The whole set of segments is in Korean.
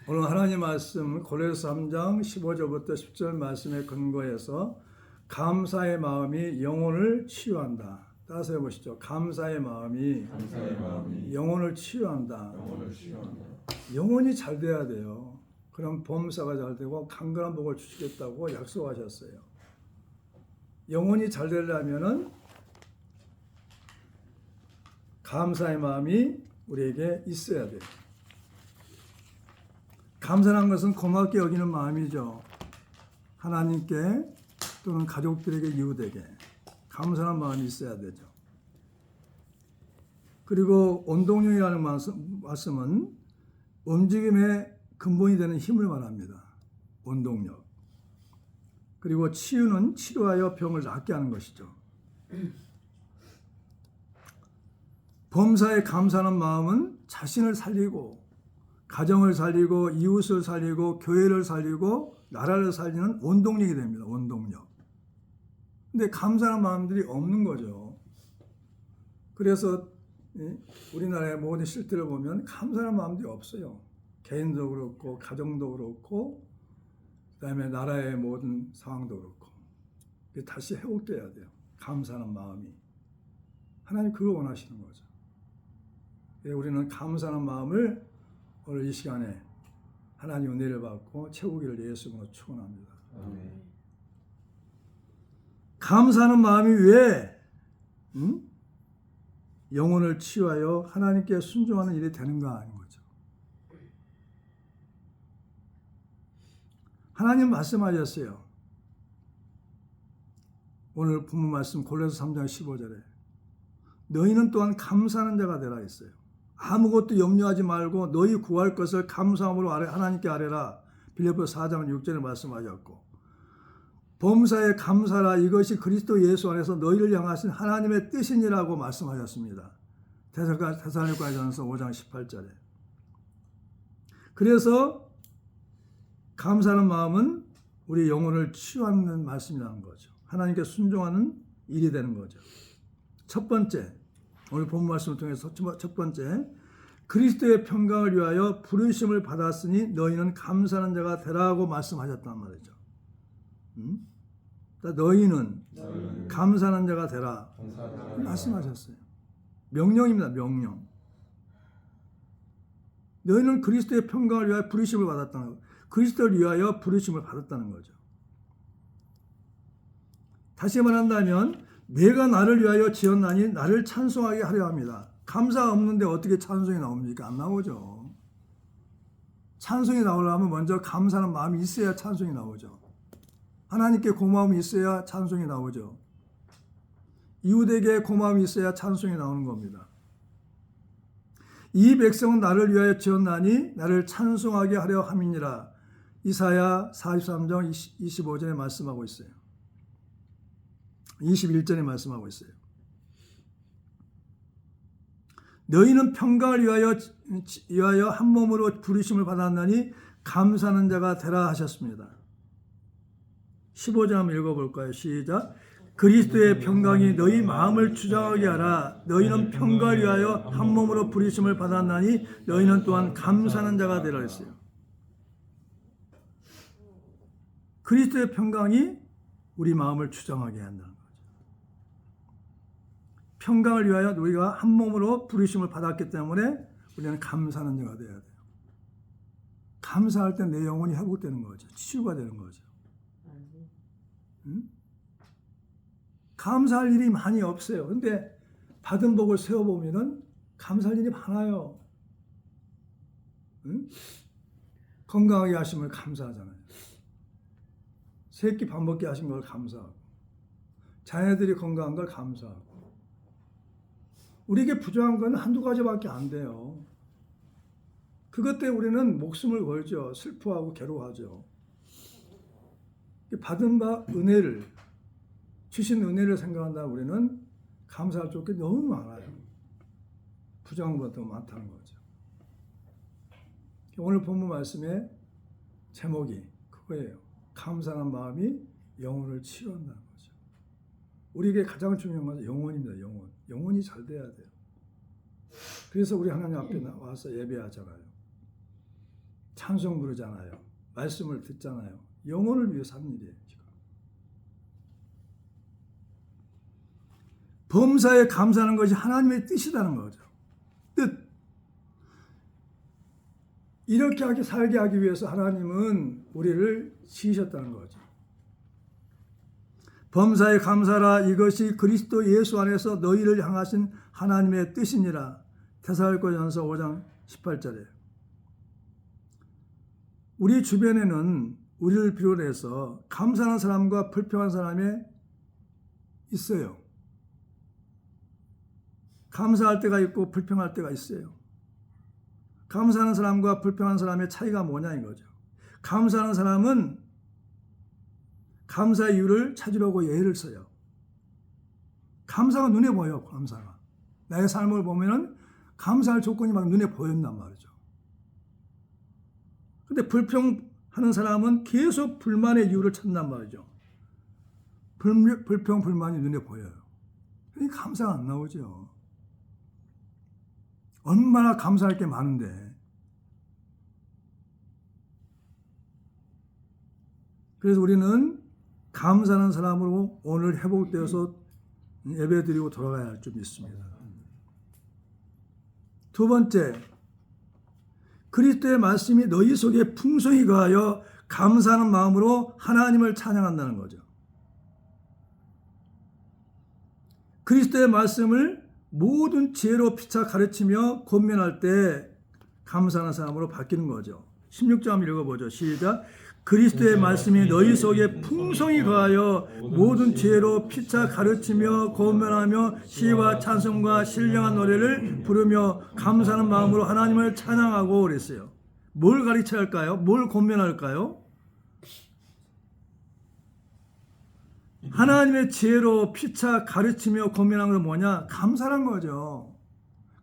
오늘 하나님 말씀 고린도서 3장 15절부터 10절 말씀에 근거해서 감사의 마음이 영혼을 치유한다. 따라서 해보시죠. 감사의 마음이 영혼을 치유한다. 영혼이 잘 돼야 돼요. 그럼 범사가 잘 되고 강건한 복을 주시겠다고 약속하셨어요. 영혼이 잘 되려면은 감사의 마음이 우리에게 있어야 돼요. 감사한 것은 고맙게 여기는 마음이죠. 하나님께 또는 가족들에게, 이웃에게 감사한 마음이 있어야 되죠. 그리고 원동력이라는 말씀은 움직임의 근본이 되는 힘을 말합니다. 원동력. 그리고 치유는 치료하여 병을 낫게 하는 것이죠. 범사에 감사하는 마음은 자신을 살리고 가정을 살리고 이웃을 살리고 교회를 살리고 나라를 살리는 원동력이 됩니다. 원동력. 근데 감사하는 마음들이 없는 거죠. 그래서 우리나라의 모든 실태를 보면 감사하는 마음들이 없어요. 개인도 그렇고 가정도 그렇고 그다음에 나라의 모든 상황도 그렇고 다시 회복돼야 돼요. 감사하는 마음이. 하나님 그걸 원하시는 거죠. 우리는 감사하는 마음을 오늘 이 시간에 하나님 은혜를 받고 채우기를 예수님으로 축원합니다. 감사하는 마음이 왜 영혼을 치유하여 하나님께 순종하는 일이 되는가 하는 거죠. 하나님 말씀하셨어요. 오늘 본문 말씀 골로새 3장 15절에 너희는 또한 감사하는 자가 되라 했어요. 아무것도 염려하지 말고 너희 구할 것을 감사함으로 하나님께 아뢰라. 빌립보서 4장 6절에 말씀하셨고 범사에 감사라 이것이 그리스도 예수 안에서 너희를 향하신 하나님의 뜻이니라고 말씀하셨습니다. 데살로니가전서 5장 18절에. 그래서 감사하는 마음은 우리 영혼을 치유하는 말씀이라는 거죠. 하나님께 순종하는 일이 되는 거죠. 첫 번째, 오늘 본문 말씀을 통해서 첫 번째, 그리스도의 평강을 위하여 부르심을 받았으니 너희는 감사하는 자가 되라고 말씀하셨단 말이죠. 너희는 감사하는 자가 되라 말씀하셨어요. 명령입니다. 명령. 너희는 그리스도의 평강을 위하여 부르심을 받았다는 거예요. 그리스도를 위하여 부르심을 받았다는 거죠. 다시 말한다면 내가 나를 위하여 지었나니 나를 찬송하게 하려 합니다. 감사가 없는데 어떻게 찬송이 나옵니까? 안 나오죠. 찬송이 나오려면 먼저 감사하는 마음이 있어야 찬송이 나오죠. 하나님께 고마움이 있어야 찬송이 나오죠. 이웃에게 고마움이 있어야 찬송이 나오는 겁니다. 이 백성은 나를 위하여 지었나니 나를 찬송하게 하려 함이니라. 이사야 43장 25절에 말씀하고 있어요. 21절에 말씀하고 있어요. 너희는 평강을 위하여 한 몸으로 부르심을 받았나니 감사하는 자가 되라 하셨습니다. 15절 한번 읽어볼까요? 시작. 그리스도의 평강이 너희 마음을 주장하게 하라. 너희는 평강을 위하여 한 몸으로 부르심을 받았나니 너희는 또한 감사하는 자가 되라 했어요. 그리스도의 평강이 우리 마음을 주장하게 한다는 거죠. 평강을 위하여 우리가 한 몸으로 부르심을 받았기 때문에 우리는 감사하는 자가 되어야 돼요. 감사할 때 내 영혼이 회복되는 거죠. 치유가 되는 거죠. 감사할 일이 많이 없어요. 근데 받은 복을 세어보면은 감사할 일이 많아요. 건강하게 하신 걸 감사하잖아요. 새끼 밥 먹게 하신 걸 감사하고 자녀들이 건강한 걸 감사하고 우리에게 부족한 건 한두 가지밖에 안 돼요. 그것 때문에 우리는 목숨을 걸죠. 슬퍼하고 괴로워하죠. 받은 바 은혜를 주신 은혜를 생각한다면 우리는 감사할 게 너무 많아요. 부족한 것도 많다는 거죠. 오늘 본문 말씀의 제목이 그거예요. 감사한 마음이 영혼을 치유한다는 거죠. 우리에게 가장 중요한 것은 영혼입니다. 영혼이 잘 돼야 돼요. 그래서 우리 하나님 앞에 나와서 예배하잖아요. 찬송 부르잖아요. 말씀을 듣잖아요. 영혼을 위해 사는 일이에요. 지금. 범사에 감사하는 것이 하나님의 뜻이라는 거죠. 뜻. 이렇게 살게 하기 위해서 하나님은 우리를 지으셨다는 거죠. 범사에 감사라. 이것이 그리스도 예수 안에서 너희를 향하신 하나님의 뜻이니라. 데살로니가전서 5장 18절에. 우리 주변에는 우리를 비롯해서 감사하는 사람과 불평한 사람이 있어요. 감사할 때가 있고 불평할 때가 있어요. 감사하는 사람과 불평한 사람의 차이가 뭐냐 이거죠. 감사하는 사람은 감사 이유를 찾으려고 예를 써요. 감사가 눈에 보여. 감사가. 나의 삶을 보면은 감사할 조건이 막 눈에 보였단 말이죠. 근데 불평하는 사람은 계속 불만의 이유를 찾는단 말이죠. 불평, 불만이 눈에 보여요. 그러니까 감사가 안 나오죠. 얼마나 감사할 게 많은데. 그래서 우리는 감사하는 사람으로 오늘 회복되어서 예배드리고 돌아가야 할 점 있습니다. 두 번째, 그리스도의 말씀이 너희 속에 풍성히 거하여 감사하는 마음으로 하나님을 찬양한다는 거죠. 그리스도의 말씀을 모든 지혜로 피차 가르치며 권면할 때 감사하는 사람으로 바뀌는 거죠. 16절 한번 읽어보죠. 시작. 그리스도의 말씀이 너희 속에 풍성히 거하여 모든 지혜로 피차 가르치며 권면하며 시와 찬송과 신령한 노래를 부르며 감사하는 마음으로 하나님을 찬양하고 그랬어요. 뭘 가르쳐야 할까요? 뭘 권면할까요? 하나님의 지혜로 피차 가르치며 권면하는 건 뭐냐? 감사란 거죠.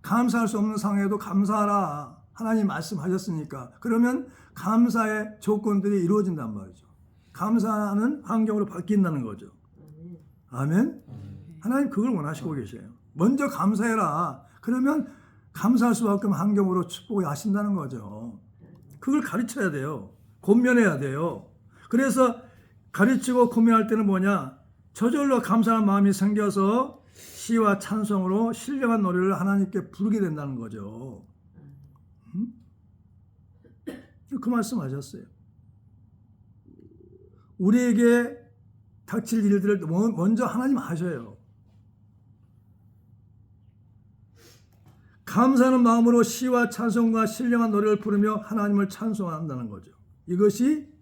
감사할 수 없는 상황에도 감사하라. 하나님 말씀하셨으니까. 그러면 감사의 조건들이 이루어진단 말이죠. 감사하는 환경으로 바뀐다는 거죠. 아멘? 하나님 그걸 원하시고 계세요. 먼저 감사해라. 그러면 감사할 수밖에 없는 환경으로 축복을 하신다는 거죠. 그걸 가르쳐야 돼요. 권면해야 돼요. 그래서 가르치고 권면할 때는 뭐냐? 저절로 감사한 마음이 생겨서 시와 찬송으로 신령한 노래를 하나님께 부르게 된다는 거죠. 그 말씀하셨어요. 우리에게 닥칠 일들을 먼저 하나님 하셔요. 감사하는 마음으로 시와 찬송과 신령한 노래를 부르며 하나님을 찬송한다는 거죠. 이것이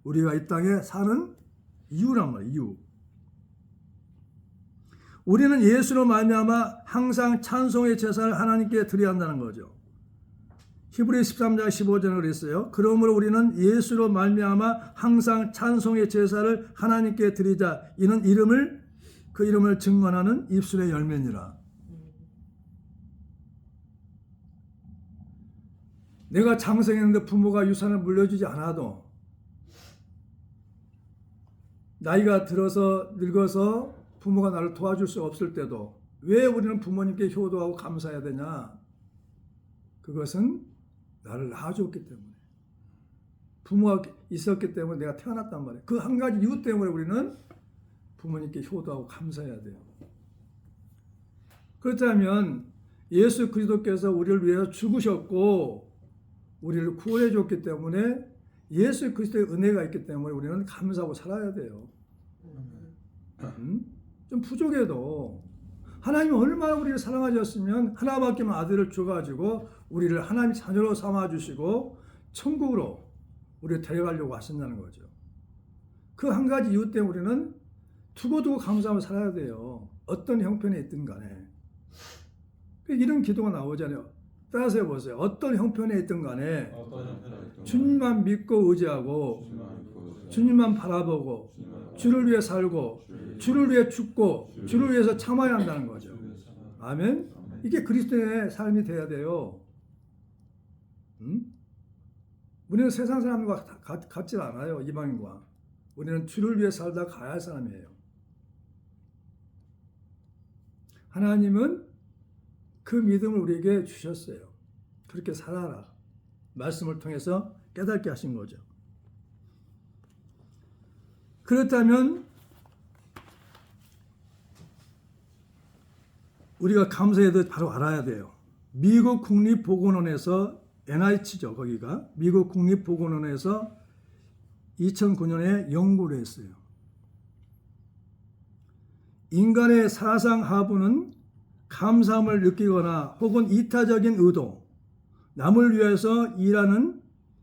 우리가 이 땅에 사는 이유란 말이에요. 이유. 우리는 예수로 말미암아 항상 찬송의 제사를 하나님께 드려야 한다는 거죠. 히브리 13장 15절에 그랬어요. 그러므로 우리는 예수로 말미암아 항상 찬송의 제사를 하나님께 드리자. 이는 그 이름을 증언하는 입술의 열매니라. 내가 장성했는데 부모가 유산을 물려주지 않아도 나이가 들어서 늙어서 부모가 나를 도와줄 수 없을 때도 왜 우리는 부모님께 효도하고 감사해야 되냐? 그것은 나를 낳아줬기 때문에 부모가 있었기 때문에 내가 태어났단 말이에요. 그 한 가지 이유 때문에 우리는 부모님께 효도하고 감사해야 돼요. 그렇다면 예수 그리스도께서 우리를 위해서 죽으셨고 우리를 구원해 줬기 때문에 예수 그리스도의 은혜가 있기 때문에 우리는 감사하고 살아야 돼요. 좀 부족해도 하나님이 얼마나 우리를 사랑하셨으면 하나밖에 없는 아들을 줘가지고 우리를 하나님 자녀로 삼아주시고 천국으로 우리를 데려가려고 하신다는 거죠. 그 한 가지 이유 때문에 우리는 두고두고 감사하며 살아야 돼요. 어떤 형편에 있든 간에. 이런 기도가 나오잖아요. 따라서 해보세요. 어떤 형편에 있든 간에 주님만 믿고 의지하고 주님만 바라보고 주를 위해 살고 주를 위해 죽고 주를 위해서 참아야 한다는 거죠. 아멘? 이게 그리스도의 삶이 돼야 돼요. 우리는 세상 사람과 같지 않아요. 이방인과. 우리는 주를 위해 살다 가야 할 사람이에요. 하나님은 그 믿음을 우리에게 주셨어요. 그렇게 살아라. 말씀을 통해서 깨닫게 하신 거죠. 그렇다면 우리가 감사해도 바로 알아야 돼요. 미국 국립보건원에서 NIH죠. 거기가 미국 국립보건원에서 2009년에 연구를 했어요. 인간의 사상 하부는 감사함을 느끼거나 혹은 이타적인 의도, 남을 위해서 일하는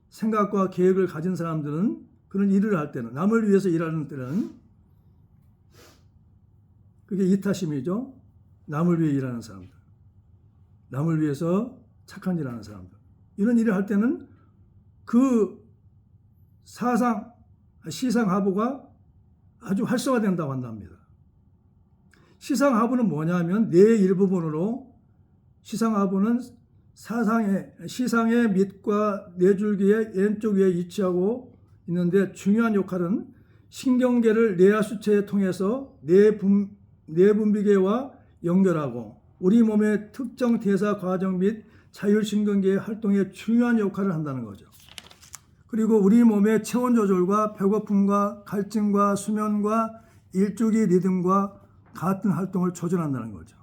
생각과 계획을 가진 사람들은 그런 일을 할 때는, 남을 위해서 일하는 때는 그게 이타심이죠. 남을 위해 일하는 사람들, 남을 위해서 착한 일을 하는 사람들, 이런 일을 할 때는 그 시상하부가 아주 활성화된다고 한답니다. 시상하부는 뭐냐면 뇌의 일부분으로, 시상하부는 시상의 밑과 뇌줄기의 왼쪽 위에 위치하고 있는데 중요한 역할은 신경계를 뇌하수체에 통해서 뇌분비계와 연결하고 우리 몸의 특정 대사 과정 및 자율신경계의 활동에 중요한 역할을 한다는 거죠. 그리고 우리 몸의 체온 조절과 배고픔과 갈증과 수면과 일주기 리듬과 같은 활동을 조절한다는 거죠.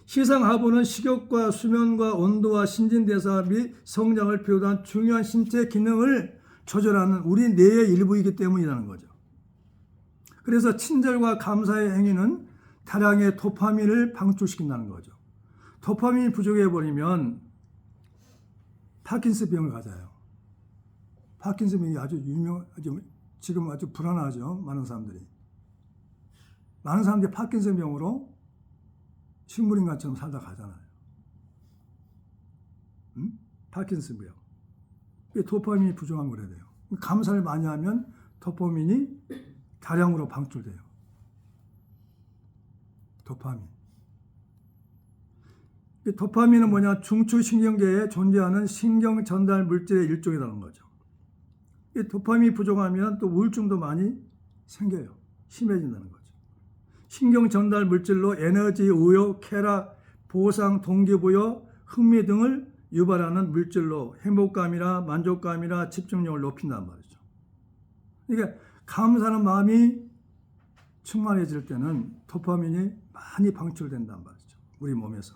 시상하부는 식욕과 수면과 온도와 신진대사 및 성장을 비롯한 중요한 신체 기능을 조절하는 우리 뇌의 일부이기 때문이라는 거죠. 그래서 친절과 감사의 행위는 다량의 도파민을 방출시킨다는 거죠. 도파민이 부족해버리면 파킨슨병을 가져요. 파킨슨병이 지금 아주 불안하죠. 많은 사람들이 파킨슨병으로 식물인간처럼 살다 가잖아요. 파킨슨병. 도파민이 부족한 거래야 돼요. 감사를 많이 하면 도파민이 다량으로 방출돼요. 도파민은 뭐냐? 중추신경계에 존재하는 신경 전달 물질의 일종이라는 거죠. 이 도파민이 부족하면 또 우울증도 많이 생겨요. 심해진다는 거죠. 신경 전달 물질로 에너지, 우욕, 쾌락, 보상, 동기부여, 흥미 등을 유발하는 물질로 행복감이나 만족감이나 집중력을 높인단 말이죠. 그러니까 감사하는 마음이 충만해질 때는 도파민이 많이 방출된단 말이죠. 우리 몸에서.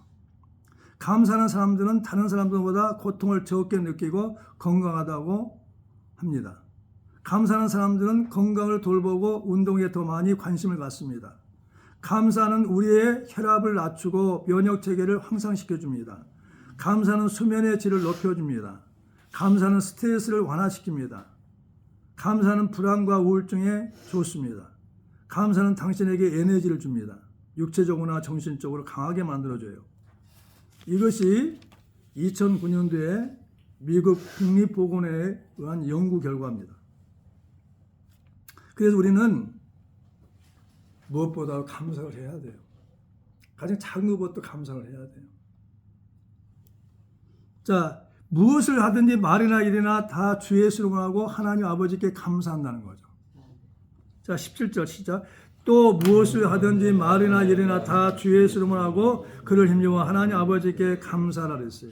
감사하는 사람들은 다른 사람들보다 고통을 적게 느끼고 건강하다고 합니다. 감사하는 사람들은 건강을 돌보고 운동에 더 많이 관심을 갖습니다. 감사는 우리의 혈압을 낮추고 면역 체계를 향상시켜줍니다. 감사는 수면의 질을 높여줍니다. 감사는 스트레스를 완화시킵니다. 감사는 불안과 우울증에 좋습니다. 감사는 당신에게 에너지를 줍니다. 육체적으로나 정신적으로 강하게 만들어줘요. 이것이 2009년도에 미국 국립보건원에 의한 연구 결과입니다. 그래서 우리는 무엇보다 감사를 해야 돼요. 가장 작은 것부터 감사를 해야 돼요. 자, 무엇을 하든지 말이나 일이나 다 주의 수령하고 하나님 아버지께 감사한다는 거죠. 자, 17절 시작. 또 무엇을 하든지 말이나 일이나 다 주의 수령을 하고 그를 힘입어 하나님 아버지께 감사하라 그랬어요.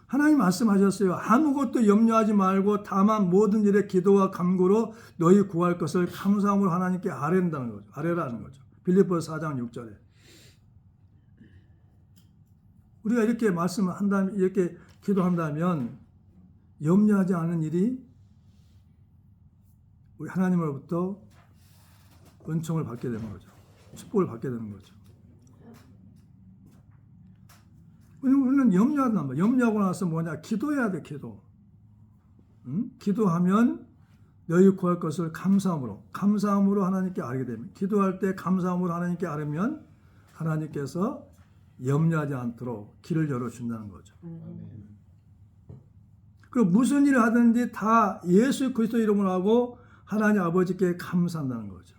하나님 말씀하셨어요. 아무것도 염려하지 말고 다만 모든 일에 기도와 간구로 너희 구할 것을 감사함으로 하나님께 아뢰라는 거죠. 아뢰라는 거죠. 빌립보서 4장 6절에. 우리가 이렇게 말씀한다면, 이렇게 기도한다면 염려하지 않은 일이 우리 하나님으로부터 은총을 받게 되는 거죠. 축복을 받게 되는 거죠. 우리는 염려한단 말이야. 염려하고 나서 뭐냐? 기도해야 돼, 기도. 기도하면 너희 구할 것을 감사함으로 하나님께 아뢰게 됩니다. 기도할 때 감사함으로 하나님께 아뢰면 하나님께서 염려하지 않도록 길을 열어준다는 거죠. 그리고 무슨 일을 하든지 다 예수 그리스도 이름으로 하고 하나님 아버지께 감사한다는 거죠.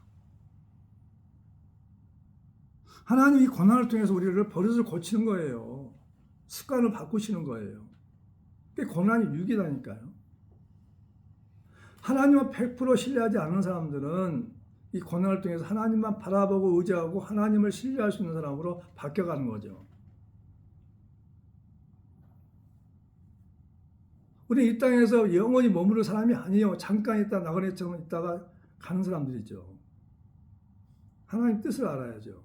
하나님이 고난을 통해서 우리를 버릇을 고치는 거예요. 습관을 바꾸시는 거예요. 그게 고난이 유익이라니까요. 하나님을 100% 신뢰하지 않는 사람들은 이 고난을 통해서 하나님만 바라보고 의지하고 하나님을 신뢰할 수 있는 사람으로 바뀌어가는 거죠. 우리 이 땅에서 영원히 머무를 사람이 아니에요. 잠깐 있다 나그네처럼 있다가 가는 사람들이죠. 하나님 뜻을 알아야죠.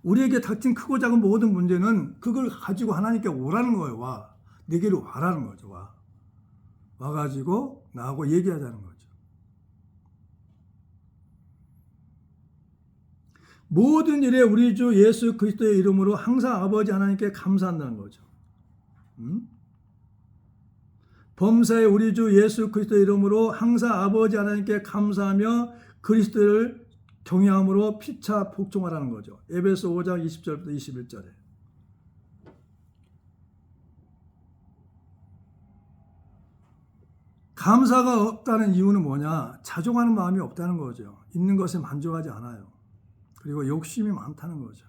우리에게 닥친 크고 작은 모든 문제는 그걸 가지고 하나님께 오라는 거예요. 와. 내게로 와라는 거죠. 와. 와가지고 나하고 얘기하자는 거죠. 모든 일에 우리 주 예수 그리스도의 이름으로 항상 아버지 하나님께 감사한다는 거죠. 범사에 우리 주 예수 그리스도의 이름으로 항상 아버지 하나님께 감사하며 그리스도를 경외함으로 피차 복종하라는 거죠. 에베소 5장 20절부터 21절에. 감사가 없다는 이유는 뭐냐? 자족하는 마음이 없다는 거죠. 있는 것에 만족하지 않아요. 그리고 욕심이 많다는 거죠.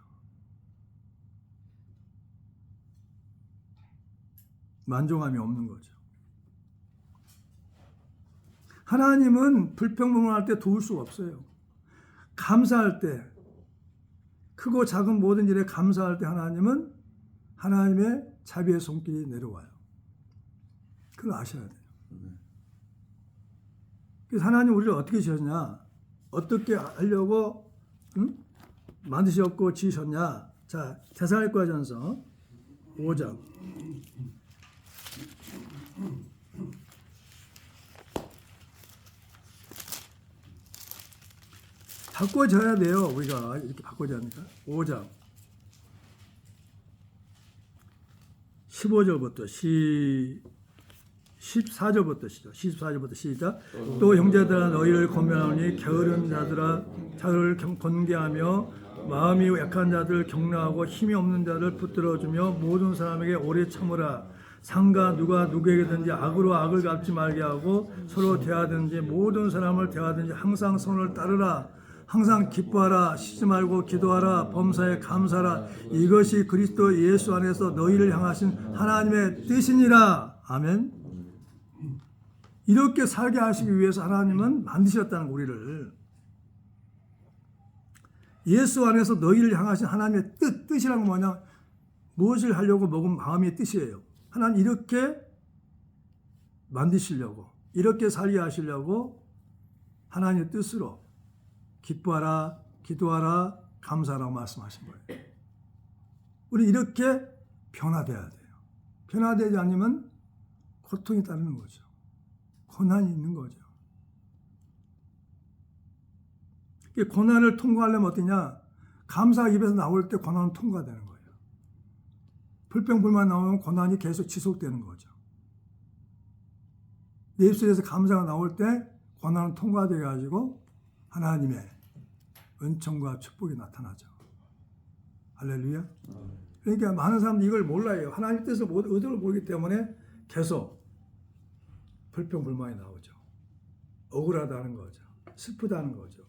만족함이 없는 거죠. 하나님은 불평불만할 때 도울 수가 없어요. 감사할 때, 크고 작은 모든 일에 감사할 때 하나님은 하나님의 자비의 손길이 내려와요. 그걸 아셔야 돼요. 그래서 하나님 우리를 어떻게 지었냐? 어떻게 하려고 만드셨고 지으셨냐? 자, 데살로니가전서 5장. 바꿔줘야 돼요. 우리가 이렇게 바꿔줘야 합니까? 5장 15절부터 14절부터 시작. 또 형제들아 너희를 권면하오니 게으른 자들아 자들을 권계하며 마음이 약한 자들 격려하고 힘이 없는 자들 붙들어주며 모든 사람에게 오래 참으라. 상가 누가 누구에게든지 악으로 악을 갚지 말게 하고 서로 대하든지 모든 사람을 대하든지 항상 선을 따르라. 항상 기뻐하라. 쉬지 말고 기도하라. 범사에 감사하라. 이것이 그리스도 예수 안에서 너희를 향하신 하나님의 뜻이니라. 아멘. 이렇게 살게 하시기 위해서 하나님은 만드셨다는 우리를. 예수 안에서 너희를 향하신 하나님의 뜻이란 뭐냐? 무엇을 하려고 먹은 마음의 뜻이에요. 하나님 이렇게 만드시려고, 이렇게 살게 하시려고 하나님의 뜻으로 기뻐하라, 기도하라, 감사하라고 말씀하신 거예요. 우리 이렇게 변화돼야 돼요. 변화되지 않으면 고통이 따르는 거죠. 고난이 있는 거죠. 고난을 통과하려면 어떠냐? 감사가 입에서 나올 때 고난은 통과되는 거예요. 불평불만 나오면 고난이 계속 지속되는 거죠. 내 입술에서 감사가 나올 때 고난은 통과되어 가지고 하나님의 은총과 축복이 나타나죠. 할렐루야. 그러니까 많은 사람들이 이걸 몰라요. 하나님 뜻을 의도를 모르기 때문에 계속 불평불만이 나오죠. 억울하다는 거죠. 슬프다는 거죠.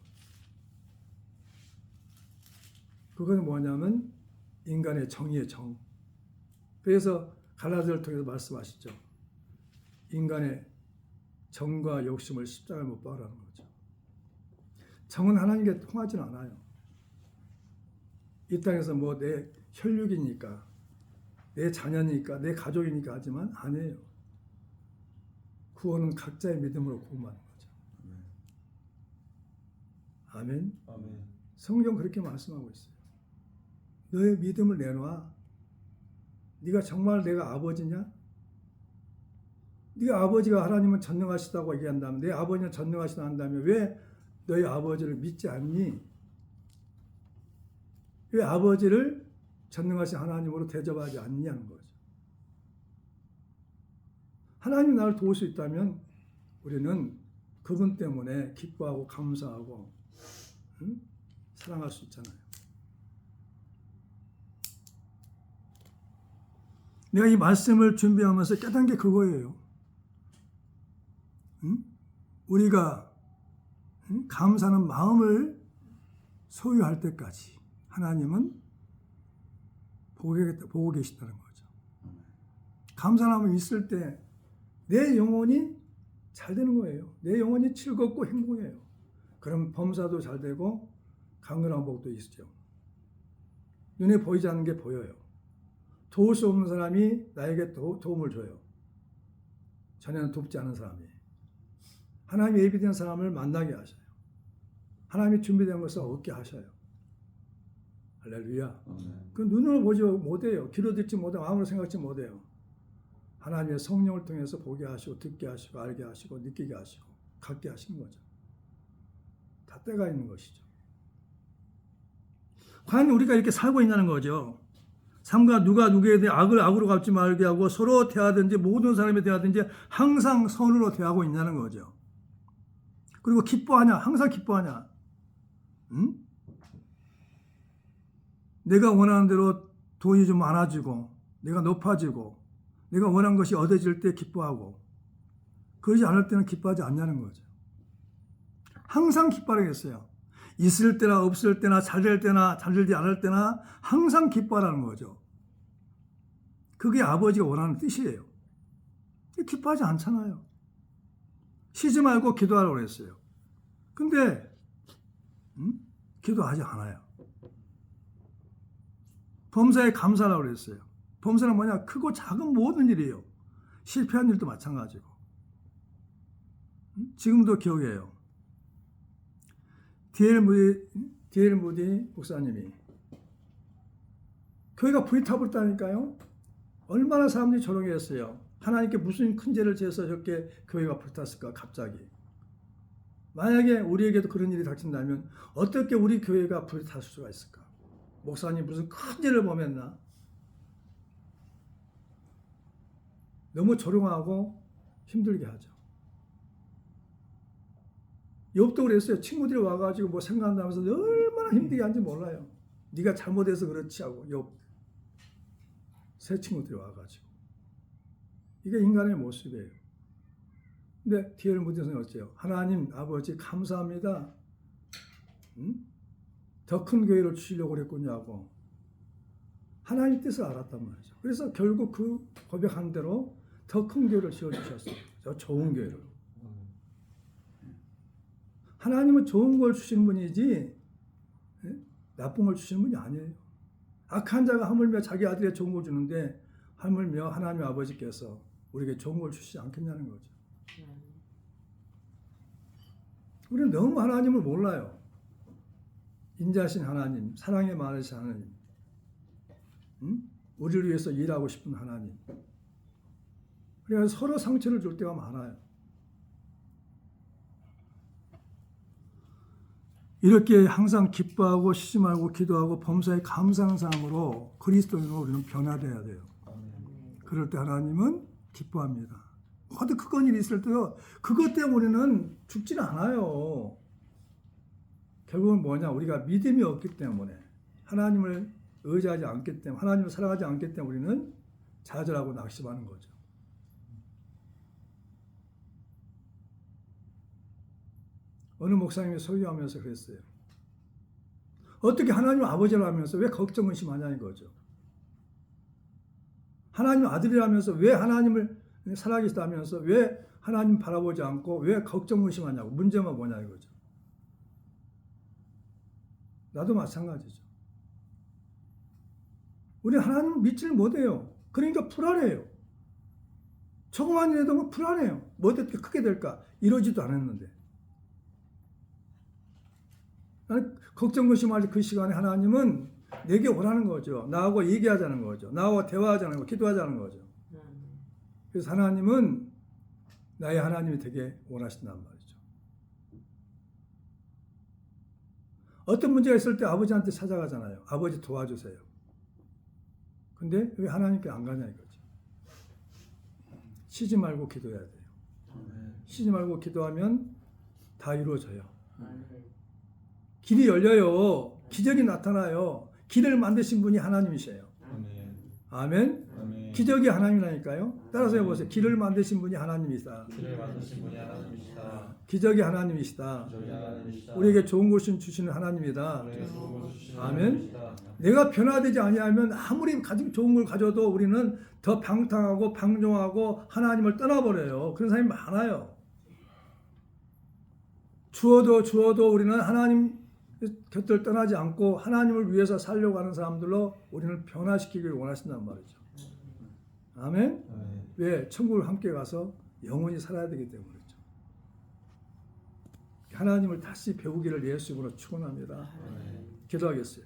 그건 뭐냐면 인간의 정의의 정. 그래서 갈라디아를 통해서 말씀하시죠. 인간의 정과 욕심을 십자가에 못 박으라는 거죠. 정은 하나님께 통하지는 않아요. 이 땅에서 뭐 내 혈육이니까, 내 자녀니까, 내 가족이니까 하지만 아니에요. 구원은 각자의 믿음으로 구원받는 거죠. 아멘. 아멘. 성경 그렇게 말씀하고 있어요. 너의 믿음을 내놔. 네가 정말 내가 아버지냐? 네가 아버지가 하나님은 전능하시다고 얘기한다면, 내 아버지는 전능하시다 한다면 왜 너희 아버지를 믿지 않니? 왜 아버지를 전능하신 하나님으로 대접하지 않냐는 거죠. 하나님이 나를 도울 수 있다면 우리는 그분 때문에 기뻐하고 감사하고 사랑할 수 있잖아요. 내가 이 말씀을 준비하면서 깨달은 게 그거예요. 우리가 감사하는 마음을 소유할 때까지 하나님은 보고 계시다는 거죠. 감사하는 마음이 있을 때 내 영혼이 잘 되는 거예요. 내 영혼이 즐겁고 행복해요. 그럼 범사도 잘 되고 강건한 복도 있죠. 눈에 보이지 않는 게 보여요. 도울 수 없는 사람이 나에게 도움을 줘요. 전에는 돕지 않은 사람이. 하나님이 예비된 사람을 만나게 하셔요. 하나님이 준비된 것을 얻게 하셔요. 할렐루야. 그 눈으로 보지 못해요. 귀로 듣지 못하고 마음으로 생각지 못해요. 하나님의 성령을 통해서 보게 하시고 듣게 하시고 알게 하시고 느끼게 하시고 갖게 하시는 거죠. 다 때가 있는 것이죠. 과연 우리가 이렇게 살고 있냐는 거죠. 삼가 누가 누구에 대해 악을 악으로 갚지 말게 하고 서로 대하든지 모든 사람에 대하든지 항상 선으로 대하고 있냐는 거죠. 그리고 기뻐하냐? 항상 기뻐하냐? 응? 내가 원하는 대로 돈이 좀 많아지고 내가 높아지고 내가 원하는 것이 얻어질 때 기뻐하고 그러지 않을 때는 기뻐하지 않냐는 거죠. 항상 기뻐하겠어요. 있을 때나 없을 때나 잘 될 때나 잘 되지 않을 때나 항상 기뻐하라는 거죠. 그게 아버지가 원하는 뜻이에요. 기뻐하지 않잖아요. 쉬지 말고 기도하라고 그랬어요. 근데 기도하지 않아요. 범사에 감사하라고 그랬어요. 범사는 뭐냐? 크고 작은 모든 일이에요. 실패한 일도 마찬가지고. 지금도 기억해요. D.L. 무디 목사님이 교회가 불타버렸다니까요. 얼마나 사람들이 조롱했어요. 하나님께 무슨 큰 죄를 지어서 저렇게 교회가 불탔을까 갑자기. 만약에 우리에게도 그런 일이 닥친다면 어떻게 우리 교회가 불탔을 수가 있을까? 목사님 무슨 큰 죄를 범했나? 너무 조롱하고 힘들게 하죠. 욥도 그랬어요. 친구들이 와가지고 뭐 생각한다면서 얼마나 힘들게 하는지 몰라요. 네가 잘못해서 그렇지 하고 욥. 새 친구들이 와가지고. 이게 인간의 모습이에요. 근데 D.L. 무디는 어째요? 하나님 아버지 감사합니다. 더 큰 교회를 주시려고 그랬군요 하고 하나님 뜻을 알았단 말이죠. 그래서 결국 그 고백한 대로 더 큰 교회를 지어주셨어요. 저 좋은 교회를. 하나님은 좋은 걸 주시는 분이지 나쁜 걸 주시는 분이 아니에요. 악한 자가 하물며 자기 아들의 좋은 걸 주는데 하물며 하나님 아버지께서 우리에게 좋은 걸 주시지 않겠냐는 거죠. 우리는 너무 하나님을 몰라요. 인자하신 하나님, 사랑의 많으신 하나님, 우리를 위해서 일하고 싶은 하나님. 그래서 서로 상처를 줄 때가 많아요. 이렇게 항상 기뻐하고 쉬지 말고 기도하고 범사에 감사하는 사람으로 그리스도인으로 우리는 변화되어야 돼요. 그럴 때 하나님은 기뻐합니다. 어디 큰 일이 있을 때요. 그것 때문에 우리는 죽지는 않아요. 결국은 뭐냐? 우리가 믿음이 없기 때문에 하나님을 의지하지 않기 때문에 하나님을 사랑하지 않기 때문에 우리는 좌절하고 낙심하는 거죠. 어느 목사님이 설교하면서 그랬어요. 어떻게 하나님 아버지를 하면서 왜 걱정 의심하냐 이거죠. 하나님 아들이라면서 왜 하나님을 살아계시다면서 왜 하나님 바라보지 않고 왜 걱정 의심하냐고. 문제가 뭐냐 이거죠. 나도 마찬가지죠. 우리 하나님을 믿지를 못해요. 그러니까 불안해요. 조그만 일에도 불안해요. 뭐 어떻게 크게 될까? 이러지도 않았는데. 걱정 의심할 그 시간에 하나님은 내게 오라는 거죠. 나하고 얘기하자는 거죠. 나하고 대화하자는 거, 기도하자는 거죠. 그래서 하나님은 나의 하나님이 되게 원하신단 말이죠. 어떤 문제가 있을 때 아버지한테 찾아가잖아요. 아버지 도와주세요. 근데 왜 하나님께 안 가냐 이거죠. 쉬지 말고 기도해야 돼요. 쉬지 말고 기도하면 다 이루어져요. 길이 열려요. 기적이 나타나요. 길을 만드신 분이 하나님이세요. 아멘. 아멘. 기적이 하나님이라니까요. 따라서 해보세요. 길을 만드신 분이 하나님이시다. 기적이 하나님이시다. 우리에게 좋은 것을 주시는 하나님이다. 아멘. 내가 변화되지 아니하면 아무리 가지고 좋은 걸 가져도 우리는 더 방탕하고 방종하고 하나님을 떠나버려요. 그런 사람이 많아요. 주어도 우리는 하나님 곁을 떠나지 않고 하나님을 위해서 살려고 하는 사람들로 우리를 변화시키기를 원하신단 말이죠. 아멘? 왜? 천국을 함께 가서 영원히 살아야 되기 때문이죠. 하나님을 다시 배우기를 예수 이름으로 축원합니다. 기도하겠어요.